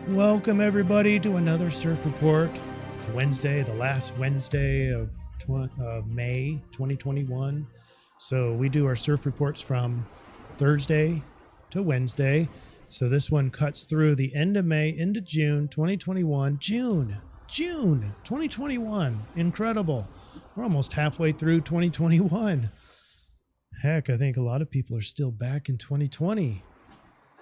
Welcome everybody to another CIRF report. It's Wednesday, the last Wednesday of May 2021. So we do our CIRF reports from Thursday to Wednesday. So this one cuts through the end of May into June 2021. June 2021. Incredible. We're almost halfway through 2021. Heck, I think a lot of people are still back in 2020.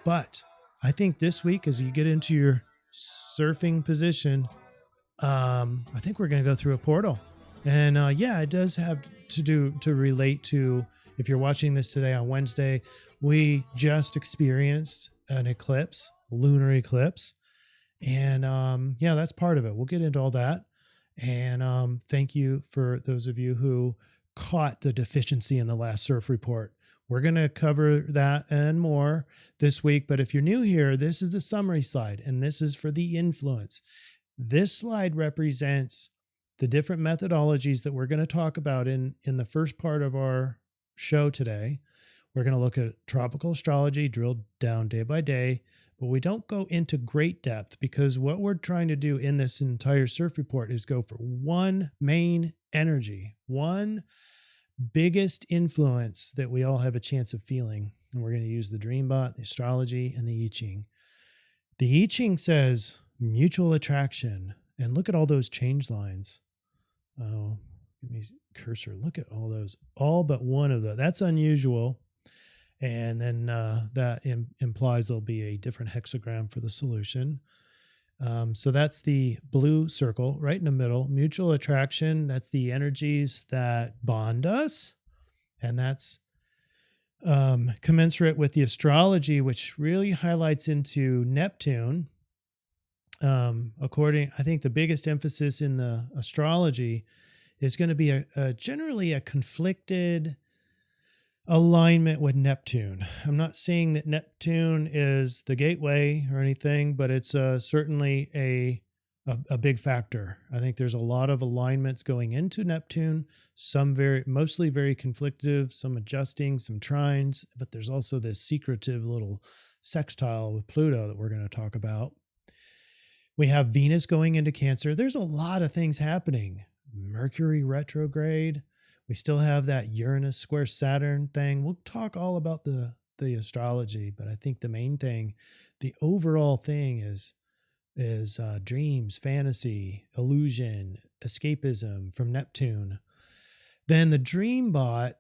But I think this week, as you get into your surfing position, I think we're going to go through a portal. And it does have to relate to, if you're watching this today on Wednesday, we just experienced an eclipse, lunar eclipse. And that's part of it. We'll get into all that. And thank you for those of you who caught the deficiency in the last CIRF report. We're going to cover that and more this week. But if you're new here, this is the summary slide, and this is for the influence. This slide represents the different methodologies that we're going to talk about in the first part of our show today. We're going to look at tropical astrology, drilled down day by day, but we don't go into great depth because what we're trying to do in this entire CIRF report is go for one main energy, one biggest influence that we all have a chance of feeling. And we're going to use the Dreambot, the astrology, and the I-Ching. The I-Ching says mutual attraction. And look at all those change lines. Oh, give me cursor. Look at all those. All but one of those. That's unusual. And then that implies there'll be a different hexagram for the solution. So that's the blue circle right in the middle, mutual attraction. That's the energies that bond us. And that's commensurate with the astrology, which really highlights into Neptune. I think the biggest emphasis in the astrology is going to be generally a conflicted alignment with Neptune. I'm not saying that Neptune is the gateway or anything, but it's certainly a big factor. I think there's a lot of alignments going into Neptune, some mostly very conflictive, some adjusting, some trines, but there's also this secretive little sextile with Pluto that we're going to talk about. We have Venus going into Cancer. There's a lot of things happening. Mercury retrograde. We still have that Uranus square Saturn thing. We'll talk all about the astrology, but I think the main thing, the overall thing is dreams, fantasy, illusion, escapism from Neptune. Then the Dreambot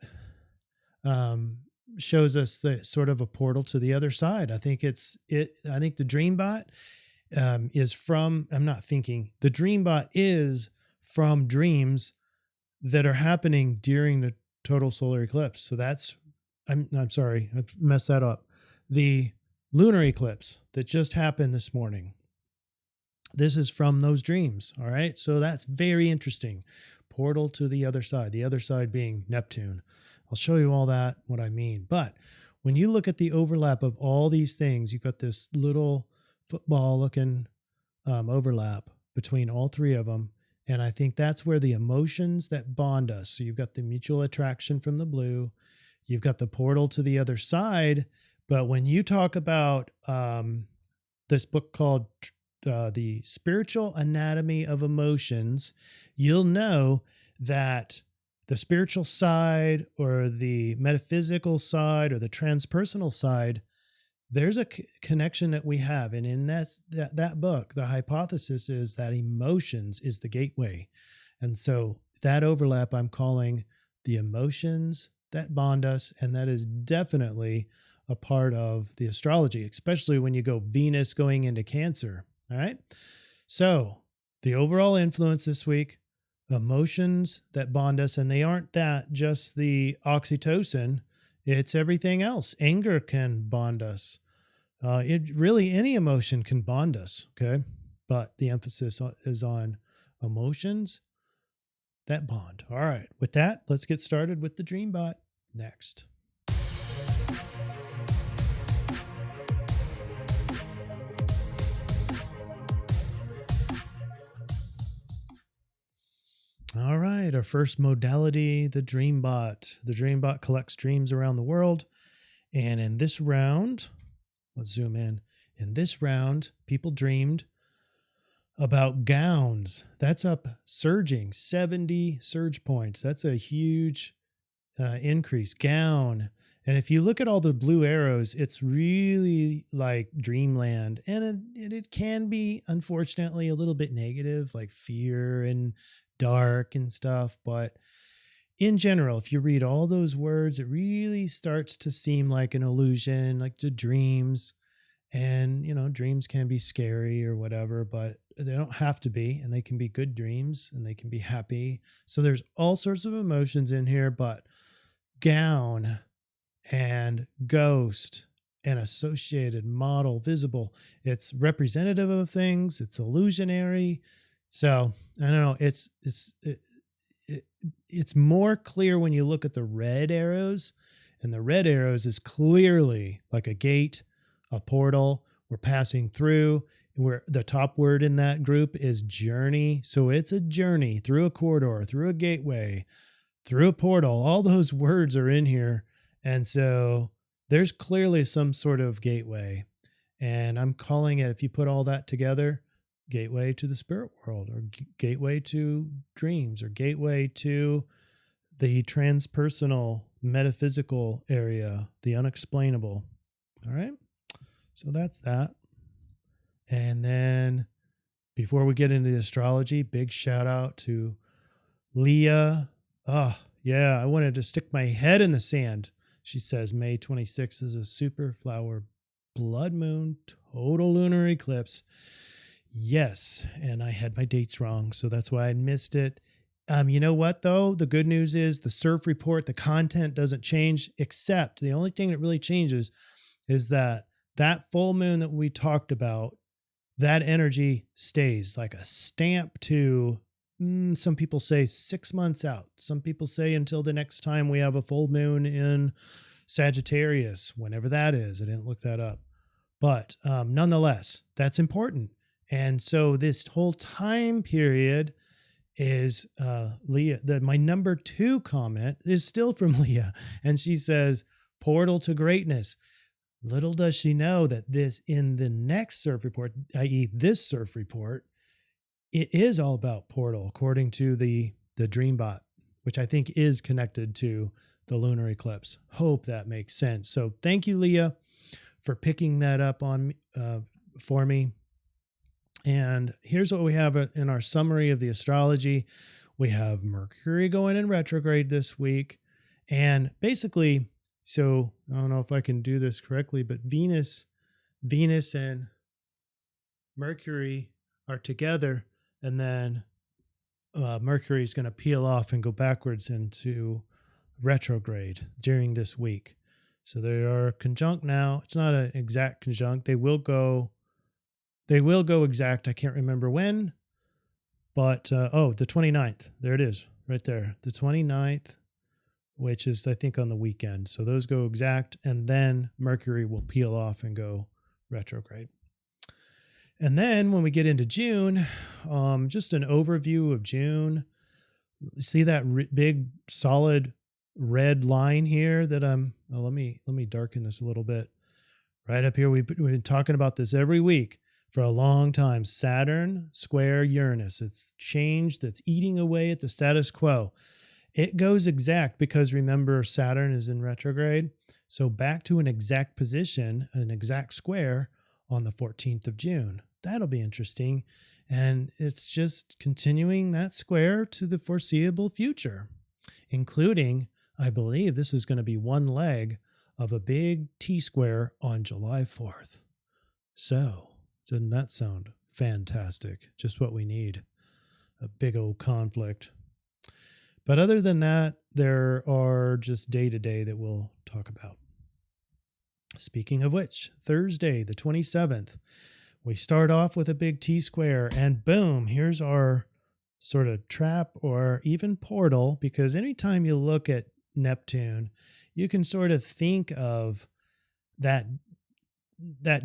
shows us the sort of a portal to the other side. I think the Dreambot is from, the Dreambot is from dreams that are happening during the total solar eclipse. So that's, I'm sorry, I messed that up. The lunar eclipse that just happened this morning. This is from those dreams. All right. So that's very interesting. Portal to the other side being Neptune. I'll show you all that, what I mean. But when you look at the overlap of all these things, you've got this little football looking overlap between all three of them. And I think that's where the emotions that bond us. So you've got the mutual attraction from the blue, you've got the portal to the other side. But when you talk about this book called The Spiritual Anatomy of Emotions, you'll know that the spiritual side or the metaphysical side or the transpersonal side, there's a connection that we have. And in that book, the hypothesis is that emotions is the gateway. And so that overlap I'm calling the emotions that bond us. And that is definitely a part of the astrology, especially when you go Venus going into Cancer. All right. So the overall influence this week, emotions that bond us, and they aren't that just the oxytocin, it's everything else. Anger can bond us. Any emotion can bond us, okay? But the emphasis is on emotions that bond. All right, with that, let's get started with the Dreambot next. All right, our first modality, the Dreambot. The Dreambot collects dreams around the world. And in this round, let's zoom in. In this round, people dreamed about gowns. That's up surging 70 surge points. That's a huge increase. Gown. And if you look at all the blue arrows, it's really like dreamland. And it can be, unfortunately, a little bit negative, like fear and dark and stuff. But in general, if you read all those words, it really starts to seem like an illusion, like the dreams. And, dreams can be scary or whatever, but they don't have to be. And they can be good dreams and they can be happy. So there's all sorts of emotions in here, but gown and ghost and associated model visible, it's representative of things. It's illusionary. So I don't know. It's more clear when you look at the red arrows, and the red arrows is clearly like a gate, a portal. We're passing through. Where the top word in that group is journey. So it's a journey through a corridor, through a gateway, through a portal. All those words are in here. And so there's clearly some sort of gateway. And I'm calling it, if you put all that together, gateway to the spirit world, or gateway to dreams, or gateway to the transpersonal metaphysical area, the unexplainable. All right. So that's that. And then before we get into the astrology, big shout out to Leah. Oh, yeah, I wanted to stick my head in the sand. She says May 26th is a super flower blood moon, total lunar eclipse. Yes, and I had my dates wrong, so that's why I missed it. You know what, though? The good news is the CIRF report, the content doesn't change, except the only thing that really changes is that full moon that we talked about, that energy stays like a stamp to, some people say 6 months out. Some people say until the next time we have a full moon in Sagittarius, whenever that is. I didn't look that up. But nonetheless, that's important. And so this whole time period is Leah. My number 2 comment is still from Leah. And she says, portal to greatness. Little does she know that this, in the next CIRF report, i.e. this CIRF report, it is all about portal, according to the Dreambot, which I think is connected to the lunar eclipse. Hope that makes sense. So thank you, Leah, for picking that up on for me. And here's what we have in our summary of the astrology. We have Mercury going in retrograde this week. And basically, so I don't know if I can do this correctly, but Venus and Mercury are together, and then Mercury is going to peel off and go backwards into retrograde during this week. So they are conjunct now. It's not an exact conjunct. They will go exact. I can't remember when, but the 29th. There it is, right there. The 29th. Which is, I think, on the weekend. So those go exact, and then Mercury will peel off and go retrograde. And then when we get into June, just an overview of June. See that big solid red line here that let me darken this a little bit. Right up here, we've been talking about this every week for a long time. Saturn square Uranus. It's change that's eating away at the status quo. It goes exact because, remember, Saturn is in retrograde. So back to an exact position, an exact square on the 14th of June. That'll be interesting. And it's just continuing that square to the foreseeable future, including, I believe this is going to be one leg of a big T-square on July 4th. So doesn't that sound fantastic? Just what we need. A big old conflict. But other than that, there are just day-to-day that we'll talk about. Speaking of which, Thursday, the 27th, we start off with a big T-square, and boom, here's our sort of trap or even portal, because anytime you look at Neptune, you can sort of think of that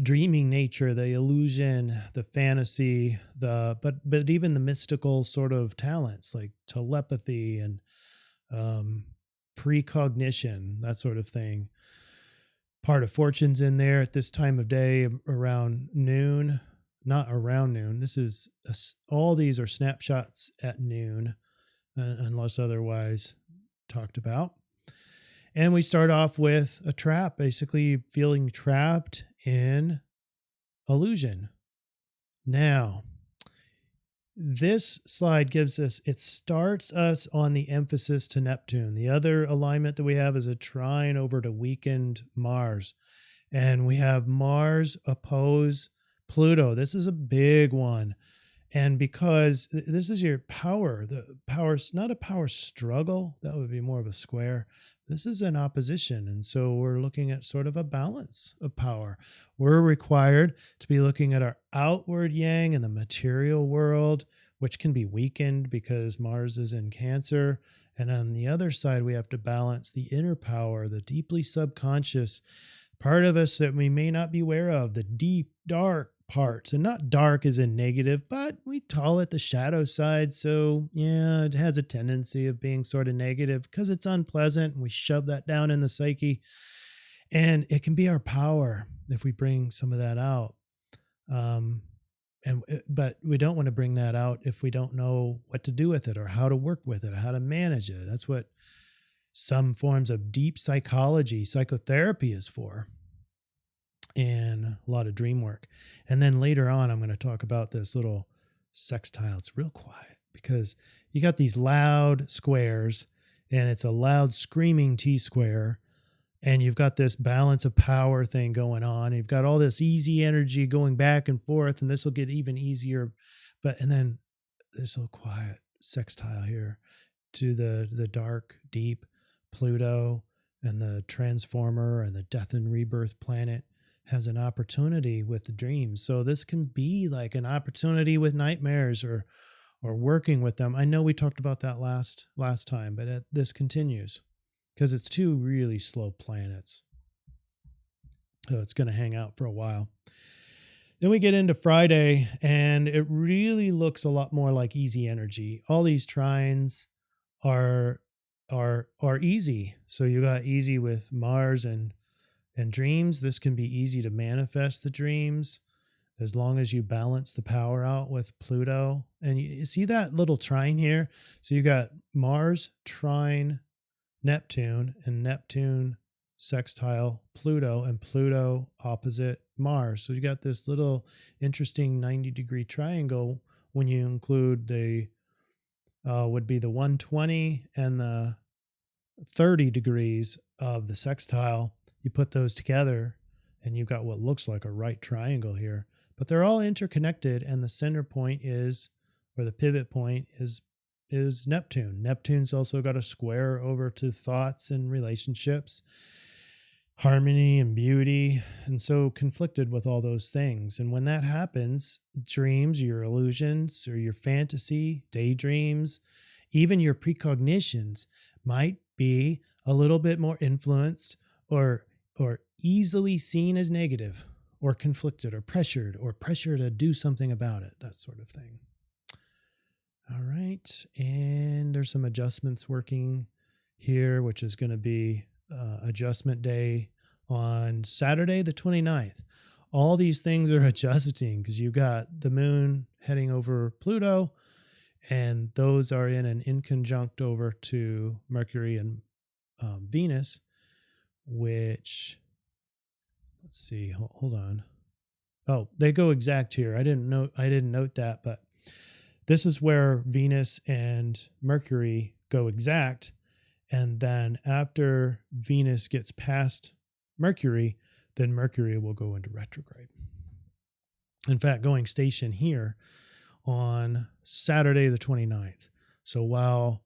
dreaming nature, the illusion, the fantasy, but even the mystical sort of talents like telepathy and precognition, that sort of thing. Part of Fortune's in there at this time of day around noon. Not around noon. All these are snapshots at noon, unless otherwise talked about. And we start off with a trap, basically feeling trapped in illusion. Now, this slide it starts us on the emphasis to Neptune. The other alignment that we have is a trine over to weakened Mars. And we have Mars oppose Pluto. This is a big one. And because this is your power, the power's not a power struggle, that would be more of a square. This is an opposition. And so we're looking at sort of a balance of power. We're required to be looking at our outward yang in the material world, which can be weakened because Mars is in Cancer. And on the other side, we have to balance the inner power, the deeply subconscious part of us that we may not be aware of, the deep, dark parts. And not dark as in negative, but we call it the shadow side. So yeah, it has a tendency of being sort of negative because it's unpleasant, and we shove that down in the psyche. And it can be our power if we bring some of that out. But we don't want to bring that out if we don't know what to do with it, or how to work with it, or how to manage it. That's what some forms of deep psychotherapy is for. And a lot of dream work. And then later on, I'm going to talk about this little sextile. It's real quiet because you got these loud squares, and it's a loud screaming T-square. And you've got this balance of power thing going on. You've got all this easy energy going back and forth, and this will get even easier. And then this little quiet sextile here to the dark, deep Pluto, and the transformer and the death and rebirth planet has an opportunity with the dreams. So this can be like an opportunity with nightmares or working with them. I know we talked about that last time, but this continues because it's two really slow planets. So it's going to hang out for a while. Then we get into Friday, and it really looks a lot more like easy energy. All these trines are easy. So you got easy with Mars and dreams. This can be easy to manifest the dreams as long as you balance the power out with Pluto. And you see that little trine here? So you got Mars trine Neptune, and Neptune sextile Pluto, and Pluto opposite Mars. So you got this little interesting 90-degree triangle when you include the would be the 120 and the 30 degrees of the sextile. You put those together and you've got what looks like a right triangle here, but they're all interconnected. And the center point or the pivot point is Neptune. Neptune's also got a square over to thoughts and relationships, harmony and beauty. And so conflicted with all those things. And when that happens, dreams, your illusions or your fantasy, daydreams, even your precognitions might be a little bit more influenced or easily seen as negative or conflicted or pressure to do something about it, that sort of thing. All right. And there's some adjustments working here, which is going to be adjustment day on Saturday, the 29th. All these things are adjusting because you got the moon heading over Pluto, and those are in an inconjunct over to Mercury and Venus, which, let's see, hold on. Oh, they go exact here. I didn't note that, but this is where Venus and Mercury go exact. And then after Venus gets past Mercury, then Mercury will go into retrograde. In fact, going station here on Saturday, the 29th. So while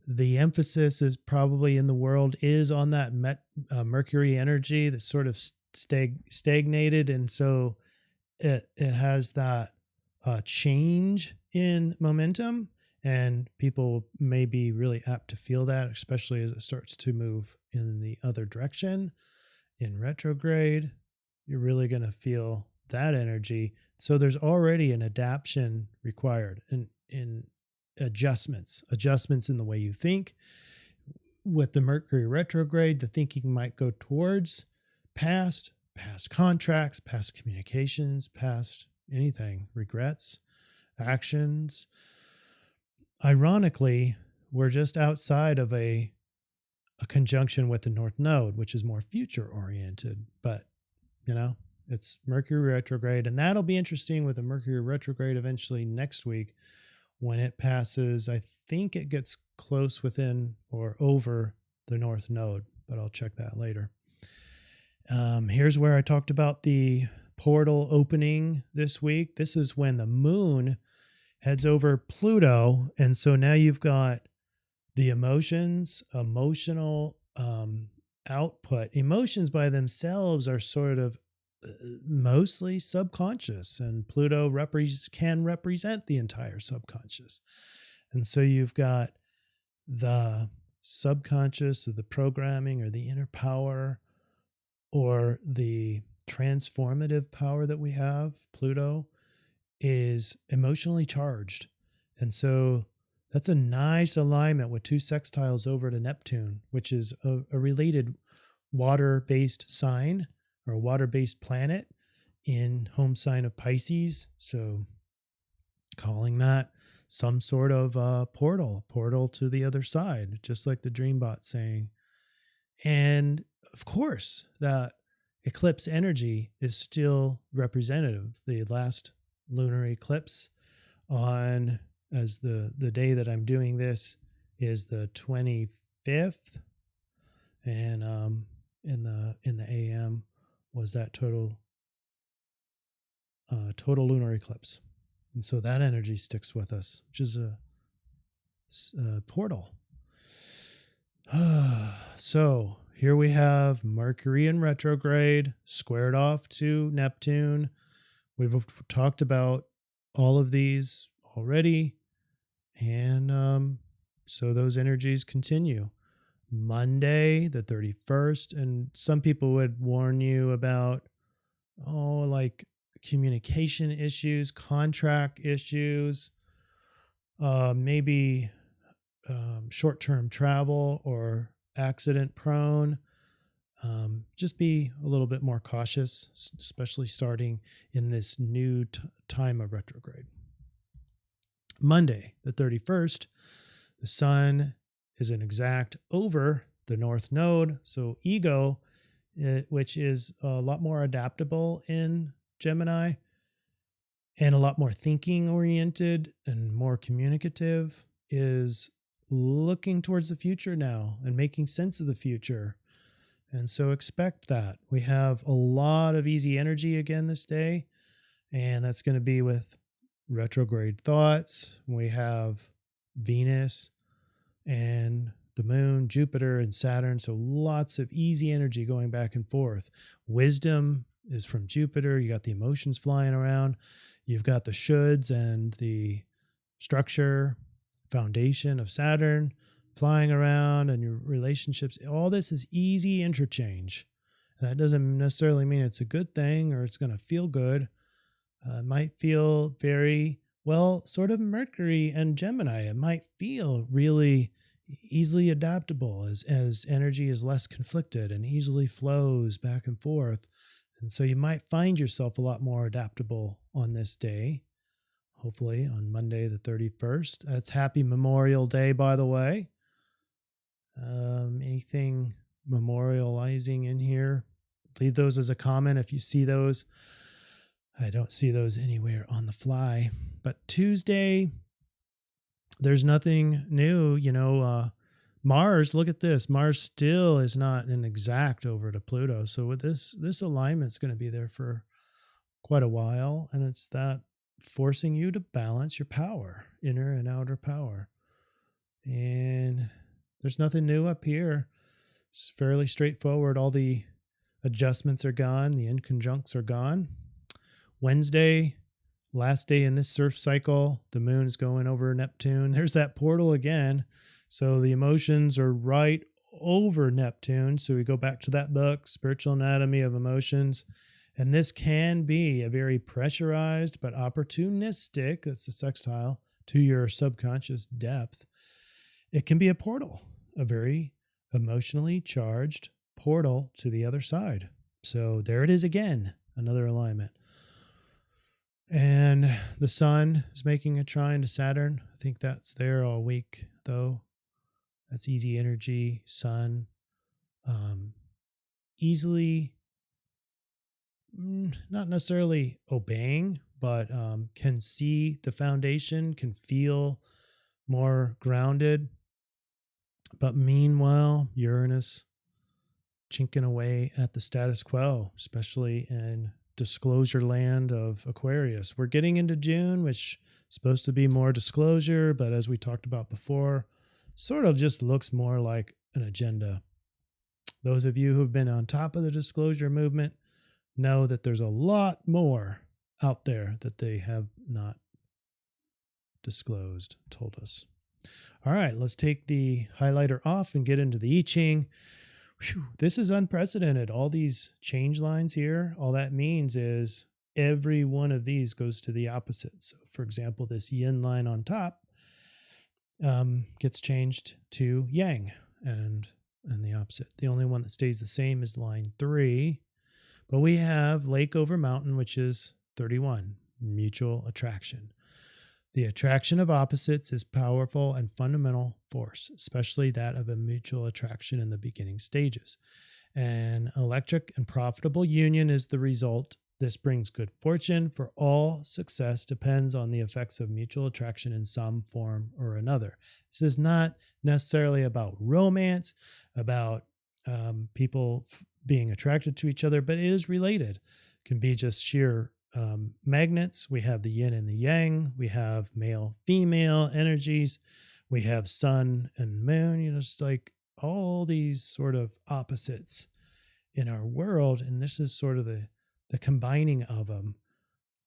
the emphasis is probably in the world is on that Mercury energy that's sort of stagnated. And so it has that change in momentum, and people may be really apt to feel that, especially as it starts to move in the other direction in retrograde. You're really going to feel that energy. So there's already an adaptation required in adjustments in the way you think. With the Mercury retrograde, the thinking might go towards past, past contracts, past communications, past anything, regrets, actions. Ironically, we're just outside of a conjunction with the North Node, which is more future oriented. But, it's Mercury retrograde, and that'll be interesting with the Mercury retrograde eventually next week when it passes. I think it gets close within or over the North Node, but I'll check that later. Here's where I talked about the portal opening this week. This is when the moon heads over Pluto. And so now you've got the emotional output. Emotions by themselves are sort of mostly subconscious, and Pluto can represent the entire subconscious. And so you've got the subconscious, or the programming, or the inner power, or the transformative power that we have. Pluto is emotionally charged. And so that's a nice alignment with 2 sextiles over to Neptune, which is a related water-based sign or a water-based planet in home sign of Pisces. So calling that some sort of portal to the other side, just like the Dreambot saying. And of course, that eclipse energy is still representative. The last lunar eclipse as the day that I'm doing this is the 25th, and in the AM was that total lunar eclipse. And so that energy sticks with us, which is a portal. So here we have Mercury in retrograde, squared off to Neptune. We've talked about all of these already. And so those energies continue. Monday, the 31st, and some people would warn you about, like communication issues, contract issues, maybe short-term travel or accident prone. Just be a little bit more cautious, especially starting in this new time of retrograde. Monday, the 31st, the sun is an exact over the North Node. So ego, which is a lot more adaptable in Gemini and a lot more thinking oriented and more communicative, is looking towards the future now and making sense of the future. And so expect that. We have a lot of easy energy again this day, and that's going to be with retrograde thoughts. We have Venus and the moon, Jupiter and Saturn. So lots of easy energy going back and forth. Wisdom is from Jupiter. You got the emotions flying around. You've got the shoulds and the structure, foundation of Saturn flying around, and your relationships. All this is easy interchange. That doesn't necessarily mean it's a good thing or it's going to feel good. It might feel very, sort of Mercury and Gemini. It might feel really easily adaptable as energy is less conflicted and easily flows back and forth. And so you might find yourself a lot more adaptable on this day, hopefully on Monday the 31st. That's Happy Memorial Day, by the way. Anything memorializing in here, leave those as a comment if you see those. I don't see those anywhere on the fly. But Tuesday, there's nothing new. Mars, look at this. Mars still is not an exact over to Pluto. So with this alignment's going to be there for quite a while. And it's that forcing you to balance your power, inner and outer power. And there's nothing new up here. It's fairly straightforward. All the adjustments are gone. The inconjuncts are gone. Wednesday, last day in this CIRF cycle, the moon is going over Neptune. There's that portal again. So the emotions are right over Neptune. So we go back to that book, Spiritual Anatomy of Emotions. And this can be a very pressurized but opportunistic, that's the sextile, to your subconscious depth. It can be a portal, a very emotionally charged portal to the other side. So there it is again, another alignment. And the sun is making a trine to Saturn. I think that's there all week, though. That's easy energy, sun. Easily, not necessarily obeying, but can see the foundation, can feel more grounded. But meanwhile, Uranus chinking away at the status quo, especially in disclosure land of Aquarius. We're getting into June, which is supposed to be more disclosure, but as we talked about before, sort of just looks more like an agenda. Those of you who've been on top of the disclosure movement know that there's a lot more out there that they have not disclosed, told us. All right, let's take the highlighter off and get into the I-Ching. Whew, this is unprecedented. All these change lines here, all that means is every one of these goes to the opposite. So, for example, this yin line on top gets changed to yang and the opposite. The only one that stays the same is line 3. But we have lake over mountain, which is 31, mutual attraction. The attraction of opposites is powerful and fundamental force, especially that of a mutual attraction in the beginning stages. An electric and profitable union is the result. This brings good fortune, for all success depends on the effects of mutual attraction in some form or another. This is not necessarily about romance, about people being attracted to each other, but it is related. It can be just sheer magnets. We have the yin and the yang. We have male, female energies. We have sun and moon, just like all these sort of opposites in our world. And this is sort of the combining of them.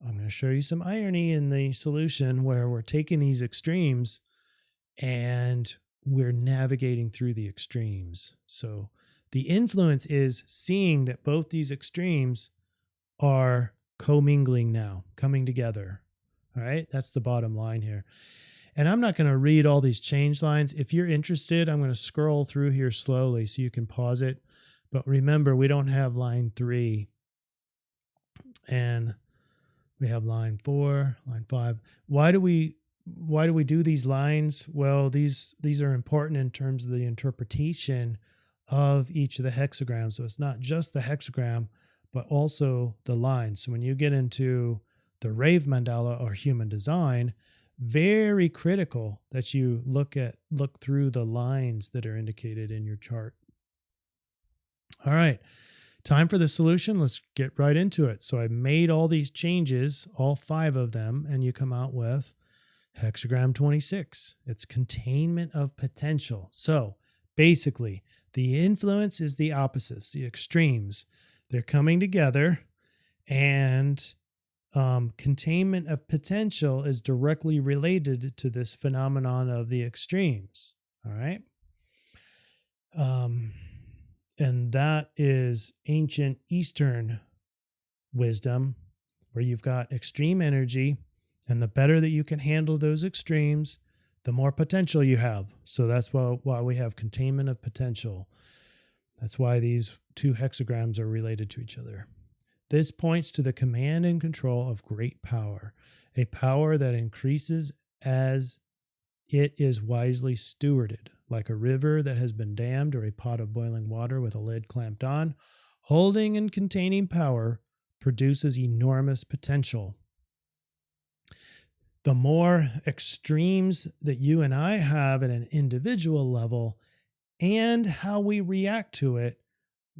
I'm going to show you some irony in the solution where we're taking these extremes and we're navigating through the extremes. So the influence is seeing that both these extremes are commingling now, coming together. All right, that's the bottom line here. And I'm not going to read all these change lines. If you're interested, I'm going to scroll through here slowly so you can pause it. But remember, we don't have line 3. And we have line 4, line 5. Why do we do these lines? Well, these are important in terms of the interpretation of each of the hexagrams. So it's not just the hexagram, but also the lines. So when you get into the rave mandala or human design, very critical that you look through the lines that are indicated in your chart. All right, time for the solution. Let's get right into it. So I made all these changes, all 5 of them, and you come out with hexagram 26. It's containment of potential. So basically, the influence is the opposites, the extremes. They're coming together, and containment of potential is directly related to this phenomenon of the extremes. All right. And that is ancient Eastern wisdom, where you've got extreme energy, and the better that you can handle those extremes, the more potential you have. So that's why we have containment of potential. That's why these 2 hexagrams are related to each other. This points to the command and control of great power, a power that increases as it is wisely stewarded, like a river that has been dammed or a pot of boiling water with a lid clamped on. Holding and containing power produces enormous potential. The more extremes that you and I have at an individual level and how we react to it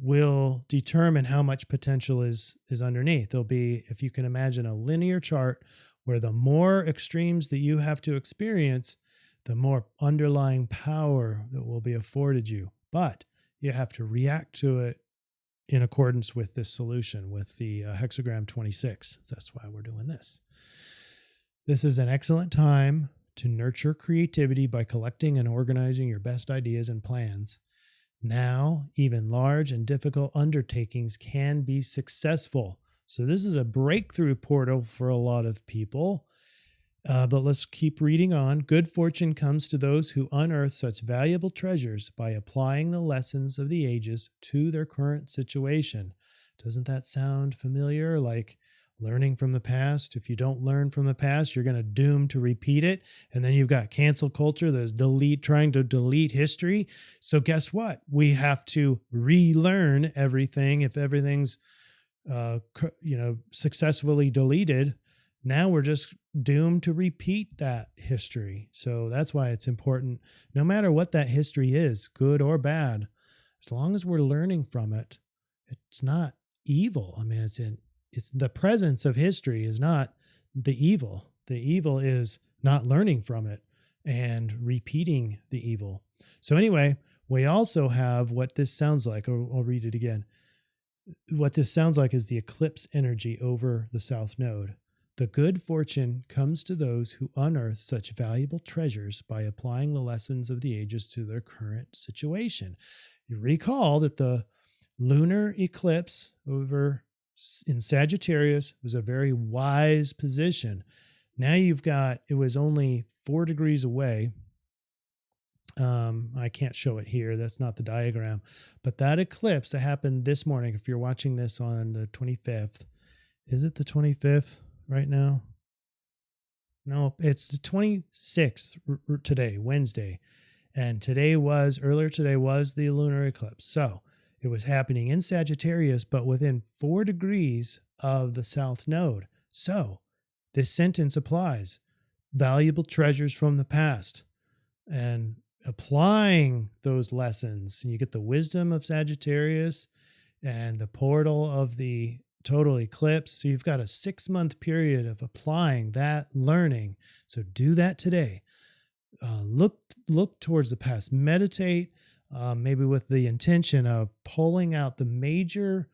will determine how much potential is underneath. There'll be, if you can imagine, a linear chart where the more extremes that you have to experience, the more underlying power that will be afforded you. But you have to react to it in accordance with this solution, with the hexagram 26. That's why we're doing this. This is an excellent time to nurture creativity by collecting and organizing your best ideas and plans. Now, even large and difficult undertakings can be successful. So this is a breakthrough portal for a lot of people. But let's keep reading on. Good fortune comes to those who unearth such valuable treasures by applying the lessons of the ages to their current situation. Doesn't that sound familiar? Like learning from the past. If you don't learn from the past, you're going to doom to repeat it. And then you've got cancel culture that's trying to delete history. So guess what? We have to relearn everything. If everything's, successfully deleted, now we're just doomed to repeat that history. So that's why it's important, no matter what that history is, good or bad, as long as we're learning from it, it's not evil. I mean, it's the presence of history is not the evil. The evil is not learning from it and repeating the evil. So anyway, we also have what this sounds like. I'll read it again. What this sounds like is the eclipse energy over the South Node. The good fortune comes to those who unearth such valuable treasures by applying the lessons of the ages to their current situation. You recall that the lunar eclipse over in Sagittarius was a very wise position. Now it was only 4 degrees away. I can't show it here. That's not the diagram. But that eclipse that happened this morning, if you're watching this on the 25th, is it the 25th right now? No, it's the 26th today, Wednesday. And earlier today was the lunar eclipse. So it was happening in Sagittarius, but within 4 degrees of the South Node. So this sentence applies. Valuable treasures from the past. And applying those lessons, and you get the wisdom of Sagittarius and the portal of the total eclipse. So you've got a 6-month period of applying that learning. So do that today. Look towards the past. Meditate, maybe with the intention of pulling out the major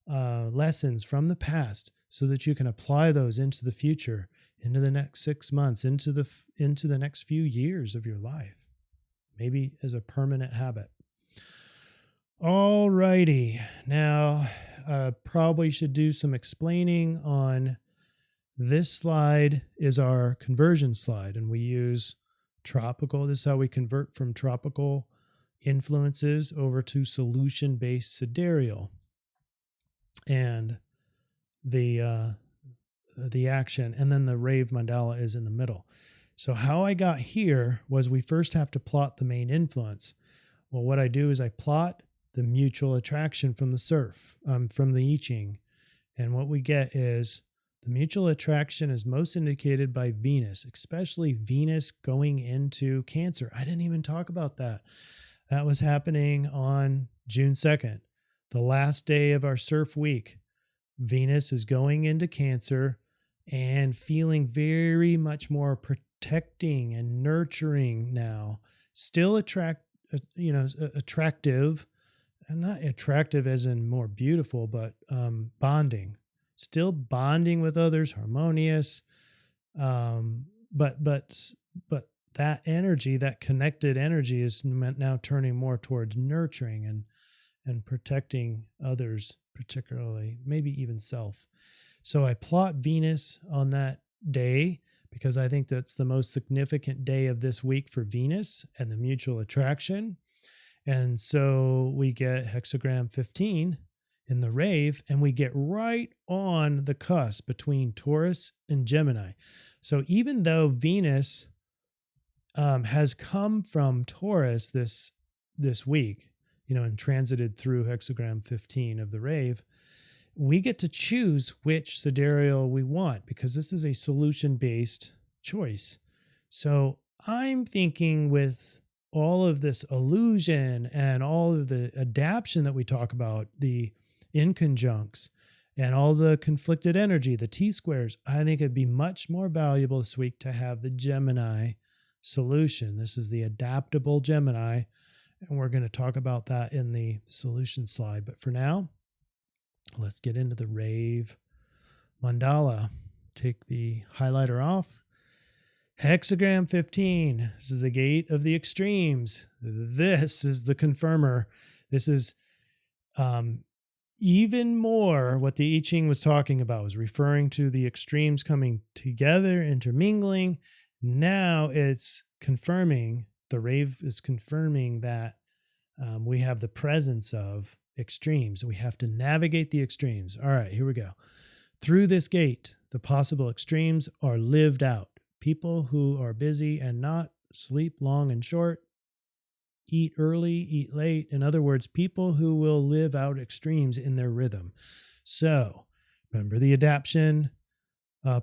lessons from the past, so that you can apply those into the future, into the next 6 months, into the next few years of your life, maybe as a permanent habit. All righty. Now, probably should do some explaining on this slide. Is our conversion slide, and we use tropical. This is how we convert from tropical influences over to solution-based sidereal. And the action, and then the rave mandala is in the middle. So how I got here was we first have to plot the main influence. Well, what I do is I plot the mutual attraction from the CIRF, from the I-Ching. And what we get is the mutual attraction is most indicated by Venus, especially Venus going into Cancer. I didn't even talk about that. That was happening on June 2nd, the last day of our CIRF week. Venus is going into Cancer and feeling very much more protecting and nurturing now. Still attractive, and not attractive as in more beautiful, but bonding. Still bonding with others, harmonious. But that energy, that connected energy, is now turning more towards nurturing and protecting others, particularly, maybe even self. So I plot Venus on that day because I think that's the most significant day of this week for Venus and the mutual attraction. And so we get hexagram 15 in the rave, and we get right on the cusp between Taurus and Gemini. So even though Venus has come from Taurus this week, and transited through hexagram 15 of the rave, we get to choose which sidereal we want because this is a solution-based choice. So I'm thinking with all of this illusion and all of the adaptation that we talk about, the inconjuncts and all the conflicted energy, the T-squares, I think it'd be much more valuable this week to have the Gemini solution. This is the adaptable Gemini, and we're going to talk about that in the solution slide. But for now, let's get into the rave mandala. Take the highlighter off. Hexagram 15. This is the gate of the extremes. This is the confirmer. This is even more what the I-Ching was talking about, was referring to the extremes coming together, intermingling. Now it's confirming, the rave is confirming that we have the presence of extremes. We have to navigate the extremes. All right, here we go. Through this gate, the possible extremes are lived out. People who are busy and not, sleep long and short, eat early, eat late. In other words, people who will live out extremes in their rhythm. So remember, the adaptation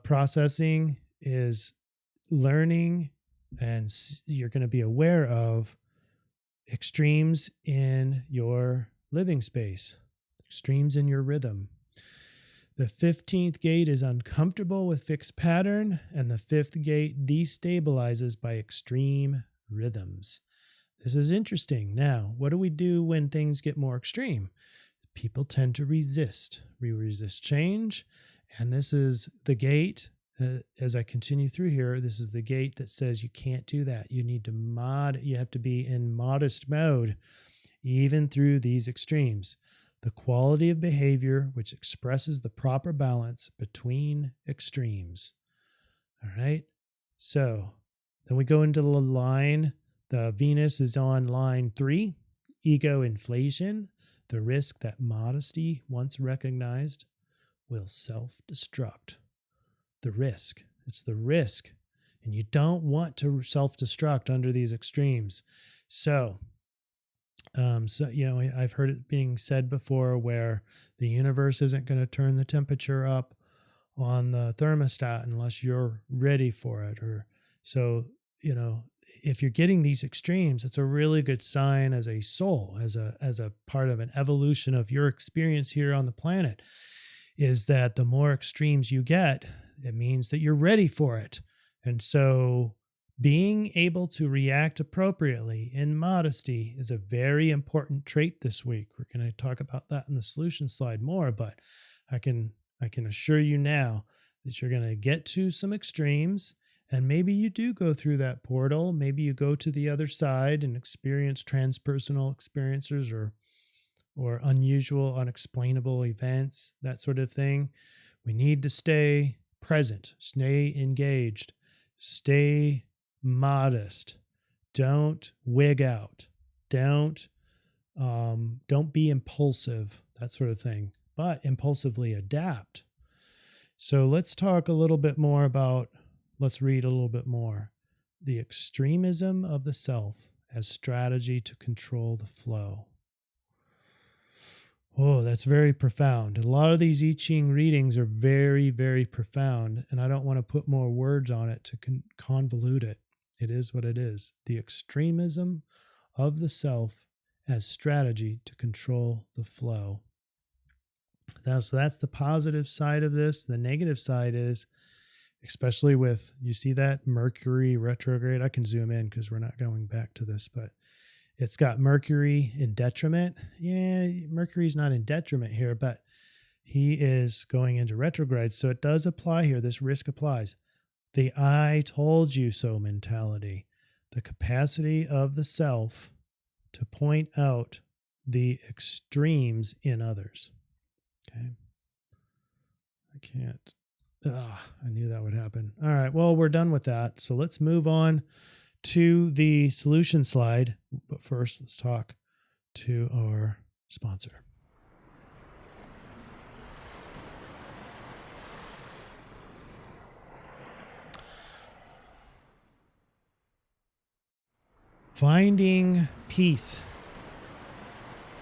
processing is learning, and you're going to be aware of extremes in your living space, extremes in your rhythm. The 15th gate is uncomfortable with fixed pattern, and the 5th gate destabilizes by extreme rhythms. This is interesting. Now, what do we do when things get more extreme? People tend to resist. We resist change, and this is the gate. As I continue through here, this is the gate that says you can't do that. You need to you have to be in modest mode, even through these extremes. The quality of behavior which expresses the proper balance between extremes. All right. So then we go into the line. The Venus is on line 3, ego inflation, the risk that modesty, once recognized, will self-destruct. The risk. It's the risk. And you don't want to self-destruct under these extremes. So I've heard it being said before where the universe isn't going to turn the temperature up on the thermostat unless you're ready for it. If you're getting these extremes, it's a really good sign as a soul, as a part of an evolution of your experience here on the planet, is that the more extremes you get, it means that you're ready for it. And so being able to react appropriately in modesty is a very important trait this week. We're going to talk about that in the solution slide more, but I can assure you now that you're going to get to some extremes, and maybe you do go through that portal. Maybe you go to the other side and experience transpersonal experiences or unusual, unexplainable events, that sort of thing. We need to stay present, stay engaged, stay modest. Don't wig out. Don't be impulsive, that sort of thing, but impulsively adapt. So let's talk a little bit more about, let's read a little bit more. The extremism of the self as strategy to control the flow. Oh, that's very profound. A lot of these I-Ching readings are very, very profound, and I don't want to put more words on it to convolute it. It is what it is. The extremism of the self as strategy to control the flow. So that's the positive side of this. The negative side is, especially with, you see that Mercury retrograde? I can zoom in because we're not going back to this, but it's got Mercury in detriment. Yeah, Mercury's not in detriment here, but he is going into retrograde. So it does apply here. This risk applies. The I told you so mentality, the capacity of the self to point out the extremes in others. Okay. I knew that would happen. All right. Well, we're done with that. So let's move on to the solution slide. But first, let's talk to our sponsor. Finding peace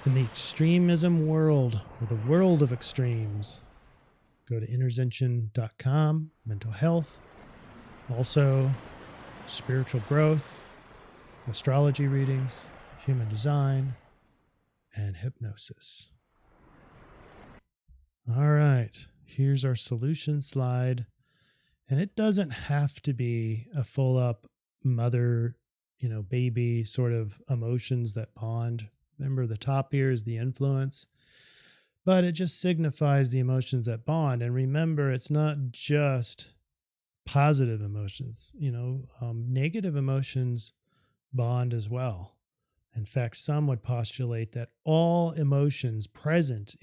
in the extremism world, or the world of extremes. Go to intervention.com, mental health, also spiritual growth, astrology readings, human design, and hypnosis. All right, here's our solution slide. And it doesn't have to be a full up mother, baby sort of emotions that bond. Remember, the top here is the influence, but it just signifies the emotions that bond. And remember, it's not just positive emotions, negative emotions bond as well. In fact, some would postulate that all emotions present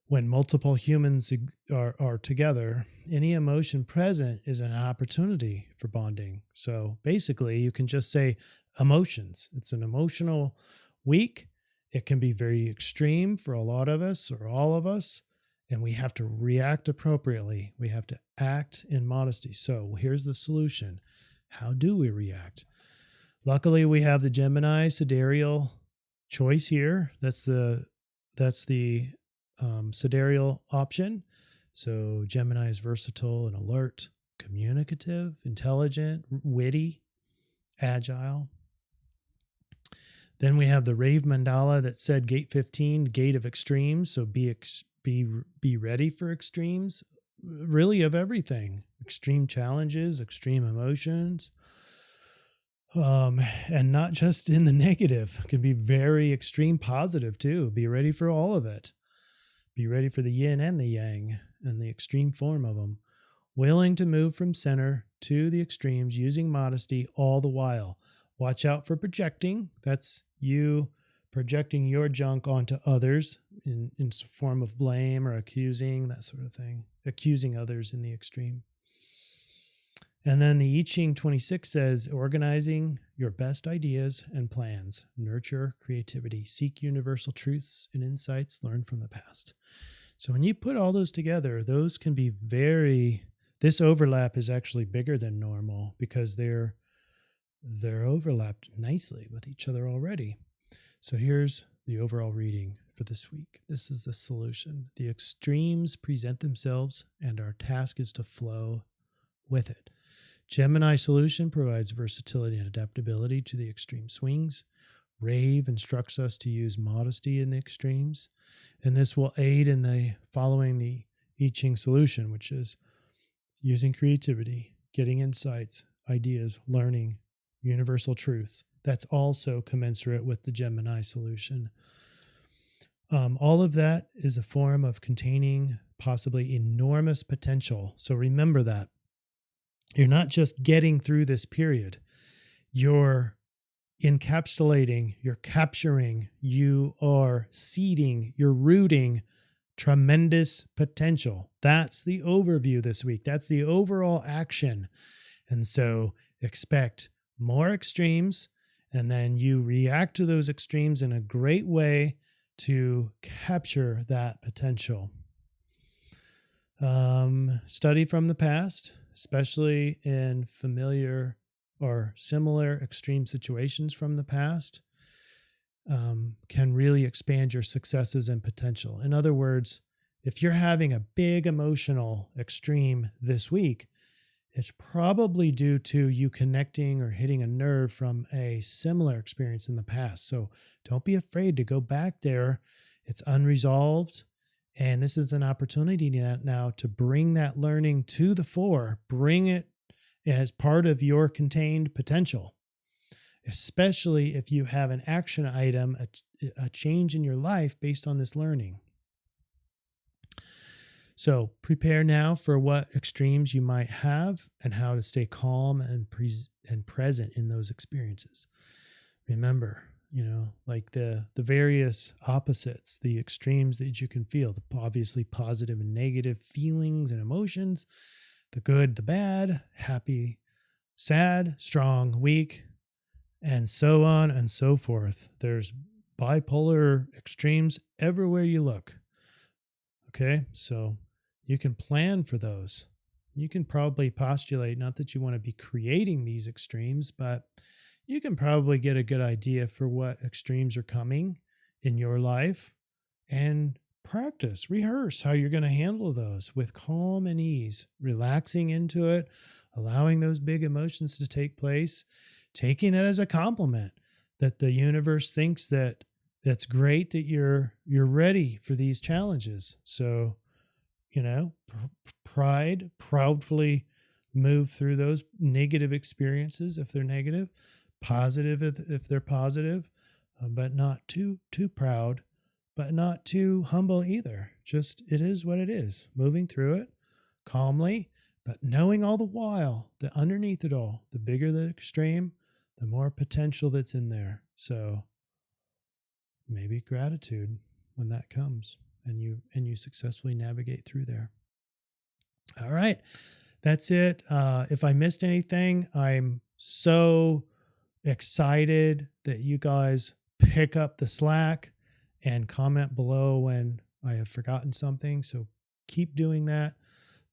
when multiple humans are together, any emotion present is an opportunity for bonding. So basically, you can just say emotions. It's an emotional week. It can be very extreme for a lot of us or all of us, and we have to react appropriately. We have to act in modesty. So here's the solution. How do we react? Luckily, we have the Gemini sidereal choice here. That's the sidereal option. So Gemini is versatile and alert, communicative, intelligent, witty, agile. Then we have the Rave Mandala that said gate 15, gate of extremes. So be ready for extremes, really of everything. Extreme challenges, extreme emotions, and not just in the negative. It can be very extreme positive too. Be ready for all of it. Be ready for the yin and the yang and the extreme form of them. Willing to move from center to the extremes using modesty all the while. Watch out for projecting. That's you projecting your junk onto others in form of blame or accusing, that sort of thing. Accusing others in the extreme. And then the I-Ching 26 says, organizing your best ideas and plans. Nurture creativity. Seek universal truths and insights. Learn from the past. So when you put all those together, those can be this overlap is actually bigger than normal because they're overlapped nicely with each other already. So here's the overall reading for this week. This is the solution. The extremes present themselves, and our task is to flow with it. Gemini solution provides versatility and adaptability to the extreme swings. Rave instructs us to use modesty in the extremes, and this will aid in following the I-Ching solution, which is using creativity, getting insights, ideas, learning, universal truths. That's also commensurate with the Gemini solution. All of that is a form of containing possibly enormous potential. So remember that. You're not just getting through this period. You're encapsulating, you're capturing, you are seeding, you're rooting tremendous potential. That's the overview this week. That's the overall action. And so expect more extremes, and then you react to those extremes in a great way to capture that potential. Study from the past, especially in familiar or similar extreme situations from the past, can really expand your successes and potential. In other words, if you're having a big emotional extreme this week, it's probably due to you connecting or hitting a nerve from a similar experience in the past. So don't be afraid to go back there. It's unresolved. And this is an opportunity now to bring that learning to the fore, bring it as part of your contained potential, especially if you have an action item, a change in your life based on this learning. So prepare now for what extremes you might have and how to stay calm and present in those experiences. Remember, like the various opposites, the extremes that you can feel, obviously positive and negative feelings and emotions, the good, the bad, happy, sad, strong, weak, and so on and so forth. There's bipolar extremes everywhere you look. Okay, so you can plan for those. You can probably postulate, not that you want to be creating these extremes, but you can probably get a good idea for what extremes are coming in your life and practice, rehearse how you're going to handle those with calm and ease, relaxing into it, allowing those big emotions to take place, taking it as a compliment that the universe thinks that's great that you're ready for these challenges. So, proudly move through those negative experiences if they're negative, positive if they're positive, but not too proud, but not too humble either. Just it is what it is. Moving through it calmly, but knowing all the while that underneath it all, the bigger the extreme, the more potential that's in there. So maybe gratitude when that comes and you successfully navigate through there. All right. That's it. If I missed anything, I'm so excited that you guys pick up the slack and comment below when I have forgotten something. So keep doing that.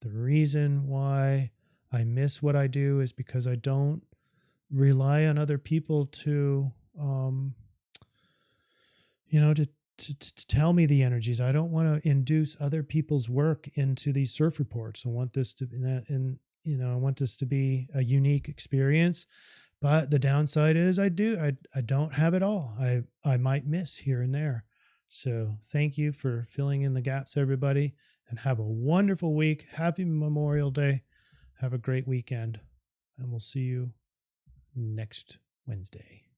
The reason why I miss what I do is because I don't rely on other people to, to tell me the energies. I don't want to induce other people's work into these surf reports. I want this to be I want this to be a unique experience. But the downside is I don't have it all. I might miss here and there. So thank you for filling in the gaps, everybody, and have a wonderful week. Happy Memorial Day. Have a great weekend, and we'll see you next Wednesday.